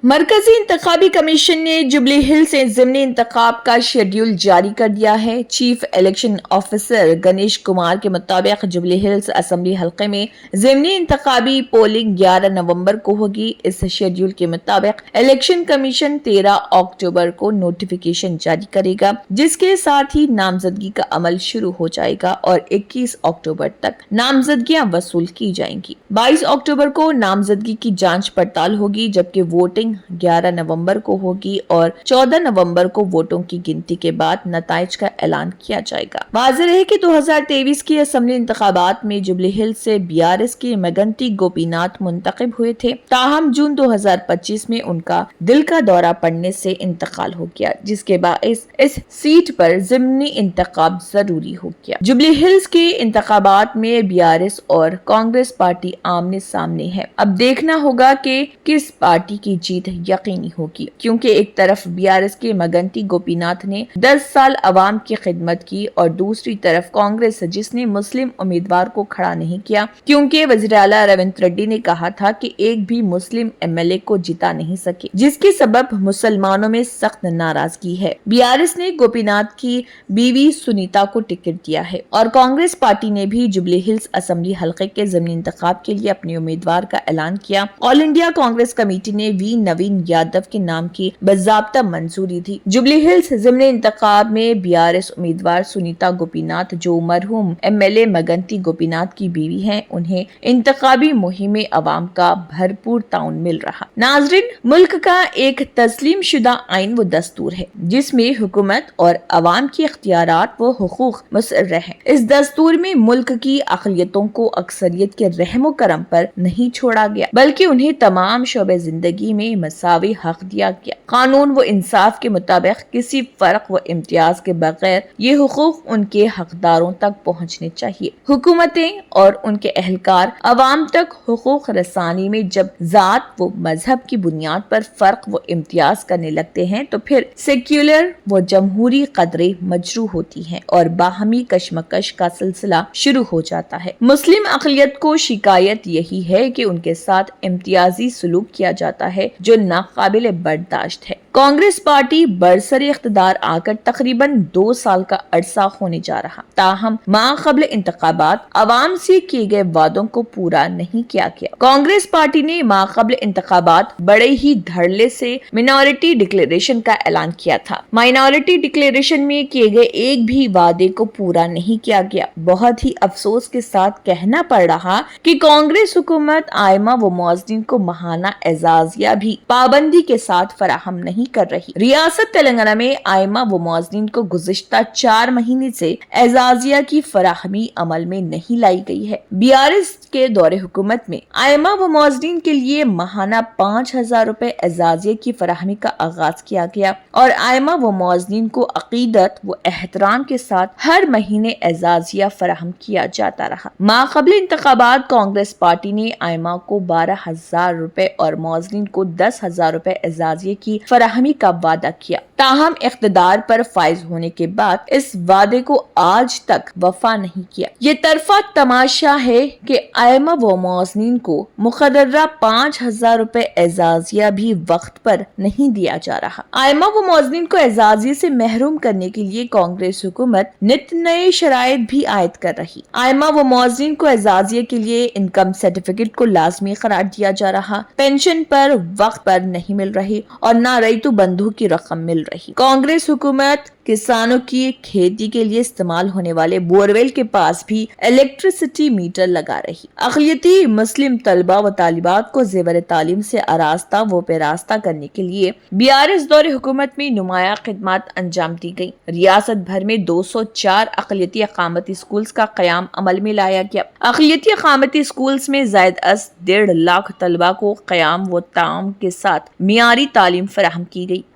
مرکزی انتخابی کمیشن نے جبلی ہلز سے ضمنی انتخاب کا شیڈول جاری کر دیا ہے۔ Chief election officer Ganesh Kumar کے مطابق جبلی ہلز اسمبلی حلقے میں ضمنی انتخابی پولنگ 11 نومبر کو ہوگی۔ اس شیڈول کے مطابق الیکشن کمیشن 13 اکتوبر کو نوٹیفیکیشن جاری کرے گا، جس کے ساتھ ہی نامزدگی کا عمل شروع ہو جائے گا اور 21 اکتوبر تک نامزدگیاں وصول کی جائیں گی۔ 22 اکتوبر کو نامزدگی کی جانچ پڑتال ہوگی، جبکہ ووٹنگ 11 نومبر کو ہوگی اور 14 نومبر کو ووٹوں کی گنتی کے بعد نتائج کا اعلان کیا جائے گا۔ واضح رہے کہ 2023 کی اسمبلی انتخابات میں جبلی ہلز سے BRS کے مگنتی گوپی ناتھ منتخب ہوئے تھے، تاہم جون 2025 میں ان کا دل کا دورہ پڑنے سے انتقال ہو گیا، جس کے باعث اس سیٹ پر ضمنی انتخاب ضروری ہو گیا۔ جبلی ہلز کے انتخابات میں BRS اور کانگریس پارٹی آمنے سامنے ہے۔ اب دیکھنا ہوگا کہ کس پارٹی کی جیت یقینی ہوگی، کیونکہ ایک طرف BRS کے مگنتی گوپی ناتھ نے 10 سال عوام کی خدمت کی اور دوسری طرف کانگریس جس نے مسلم امیدوار کو کھڑا نہیں کیا، کیونکہ وزیر اعلیٰ ریونت ریڈی نے کہا تھا کہ ایک بھی مسلم MLA کو جتا نہیں سکے، جس کے سبب مسلمانوں میں سخت ناراضگی ہے۔ BRS نے گوپی ناتھ کی بیوی سنیتا کو ٹکٹ دیا ہے اور کانگریس پارٹی نے بھی جبلی ہلز اسمبلی حلقے کے ضمنی انتخاب کے لیے اپنے امیدوار کا اعلان کیا۔ آل انڈیا کانگریس کمیٹی نے نوین یادو کے نام کی باضابطہ منظوری دی۔ جبلی ہلز ضمنی انتخاب میں BRS امیدوار سنیتا گوپی ناتھ، جو مرحوم MLA مگنتی گوپی ناتھ کی بیوی ہیں، انہیں انتخابی مہم میں عوام کا بھرپور تعاون مل رہا۔ ناظرین، ملک کا ایک تسلیم شدہ آئین و دستور ہے جس میں حکومت اور عوام کی اختیارات و حقوق مسرح ہیں۔ اس دستور میں ملک کی اقلیتوں کو اکثریت کے رحم و کرم پر نہیں چھوڑا گیا، بلکہ انہیں تمام شعبے زندگی میں مساوی حق دیا گیا۔ قانون و انصاف کے مطابق کسی فرق و امتیاز کے بغیر یہ حقوق ان کے حقداروں تک پہنچنے چاہیے۔ حکومتیں اور ان کے اہلکار عوام تک حقوق رسانی میں جب ذات و مذہب کی بنیاد پر فرق و امتیاز کرنے لگتے ہیں تو پھر سیکولر و جمہوری قدریں مجروح ہوتی ہیں اور باہمی کشمکش کا سلسلہ شروع ہو جاتا ہے۔ مسلم اقلیت کو شکایت یہی ہے کہ ان کے ساتھ امتیازی سلوک کیا جاتا ہے جو ناقابل برداشت ہے۔ کانگریس پارٹی برسر اقتدار آ کر تقریباً 2 سال کا عرصہ ہونے جا رہا، تاہم ماقبل انتخابات عوام سے کیے گئے وعدوں کو پورا نہیں کیا گیا۔ کانگریس پارٹی نے ماقبل انتخابات بڑے ہی دھڑلے سے مائنارٹی ڈکلیریشن کا اعلان کیا تھا۔ مائنارٹی ڈکلیریشن میں کیے گئے ایک بھی وعدے کو پورا نہیں کیا گیا۔ بہت ہی افسوس کے ساتھ کہنا پڑ رہا کہ کانگریس حکومت ائمہ و مؤذنین کو ماہانہ اعزازیہ بھی پابندی کے ساتھ فراہم نہیں کر رہی۔ ریاست تلنگانہ میں ائمہ و مؤذنین کو گزشتہ 4 مہینے سے اعزازیہ کی فراہمی عمل میں نہیں لائی گئی ہے۔ BRS کے دور حکومت میں ائمہ و مؤذنین کے لیے ماہانہ 5,000 روپے اعزازیہ کی فراہمی کا آغاز کیا گیا اور ائمہ و مؤذنین کو عقیدت و احترام کے ساتھ ہر مہینے اعزازیہ فراہم کیا جاتا رہا۔ ماقبل انتخابات کانگریس پارٹی نے ائمہ کو 12,000 روپے اور مؤذنین کو 10,000 روپے اعزازیہ کی فراہمی کا وعدہ کیا، تاہم اقتدار پر فائز ہونے کے بعد اس وعدے کو آج تک وفا نہیں کیا۔ یہ طرفہ تماشا ہے کہ ائمہ و مؤذنین کو مقررہ 5,000 روپے اعزازیہ بھی وقت پر نہیں دیا جا رہا۔ ائمہ و مؤذنین کو اعزازیہ سے محروم کرنے کے لیے کانگریس حکومت نت نئے شرائط بھی عائد کر رہی۔ ائمہ و مؤذنین کو اعزازیہ کے لیے انکم سرٹیفکیٹ کو لازمی قرار دیا جا رہا، پینشن پر وقت پر نہیں مل رہی اور نہ ریتو بندھو کی رقم مل رہی۔ کانگریس حکومت کسانوں کی کھیتی کے لیے استعمال ہونے والے بورویل کے پاس بھی الیکٹریسٹی میٹر لگا رہی۔ اقلیتی مسلم طلبہ و طالبات کو زیور تعلیم سے آراستہ و پیراستہ کرنے کے لیے BRS دور حکومت میں نمایاں خدمات انجام دی گئی۔ ریاست بھر میں 204 اقلیتی اقامتی اسکولز کا قیام عمل میں لایا گیا۔ اقلیتی اقامتی اسکولز میں زائد از 1.5 لاکھ طلبہ کو قیام و تعاون کے ساتھ معیاری تعلیم فراہم کی گئی۔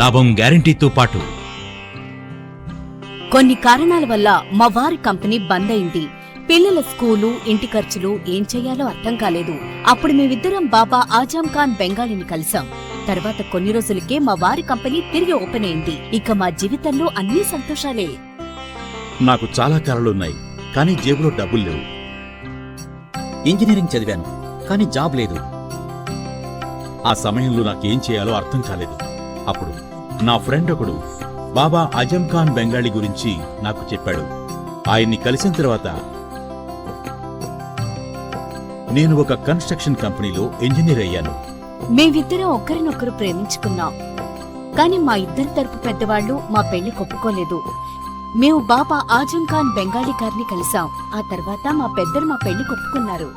లాభం గ్యారెంటీతో పాటు కొన్ని కారణాల వల్ల మా వారి కంపెనీ బంద్ అయింది. పిల్లల స్కూలు, ఇంటి ఖర్చులు ఏం చెయ్యాలో అర్థం కాలేదు. అప్పుడు మేమిద్దరం బాబా ఆజం ఖాన్ బెంగాలీని కలిసాం. తర్వాత కొన్ని రోజులకే మా వారి కంపెనీ తిరిగి ఓపెన్ అయింది. ఇక మా జీవితంలో అన్ని సంతోషాలే. నాకు చాలా కలలున్నాయి కానీ జేబులో డబ్బులు లేవు. ఇంజనీరింగ్ చదివాను కానీ జాబ్ లేదు. ఆ సమయంలో నాకేం చేయాలో అర్థం కాలేదు. అప్పుడు నా ఫ్రెండ్ ఒకడు బాబా ఆజం ఖాన్ బెంగాలీ గురించి నాకు చెప్పాడు. ఆయన్ని కలిసిన తర్వాత నేను ఒక కన్స్ట్రక్షన్ కంపెనీలో ఇంజనీర్ అయ్యాను. మేమిద్దరం ఒకరినొకరు ప్రేమించుకున్నాం. కాని మా ఇద్దరి తరపు పెద్దవాళ్లు మా పెళ్లి ఒప్పుకోలేదు. మేము బాబా ఆజం ఖాన్ బెంగాలీ గారిని కలిసాం. ఆ తర్వాత మా పెద్దలు మా పెళ్లి ఒప్పుకున్నారు.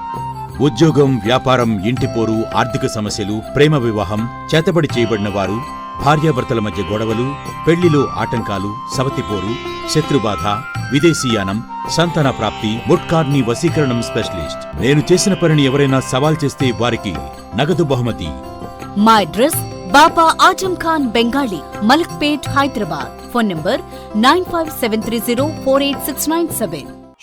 ఉద్యోగం, వ్యాపారం, ఇంటి పోరు, ఆర్థిక సమస్యలు, ప్రేమ వివాహం, చేతబడి చేయబడిన వారు, భార్యాభర్తల మధ్య గొడవలు, పెళ్లిలో ఆటంకాలు, సవతిపోరు, శత్రుబాధ, విదేశీయానం, సంతాన ప్రాప్తి, ముట్కార్ని వశీకరణం స్పెషలిస్ట్. నేను చేసిన పనిని ఎవరైనా సవాల్ చేస్తే వారికి నగదు బహుమతి. మా address Baba Azam Khan Bengali, Malakpet, Hyderabad. Phone number 9573048697.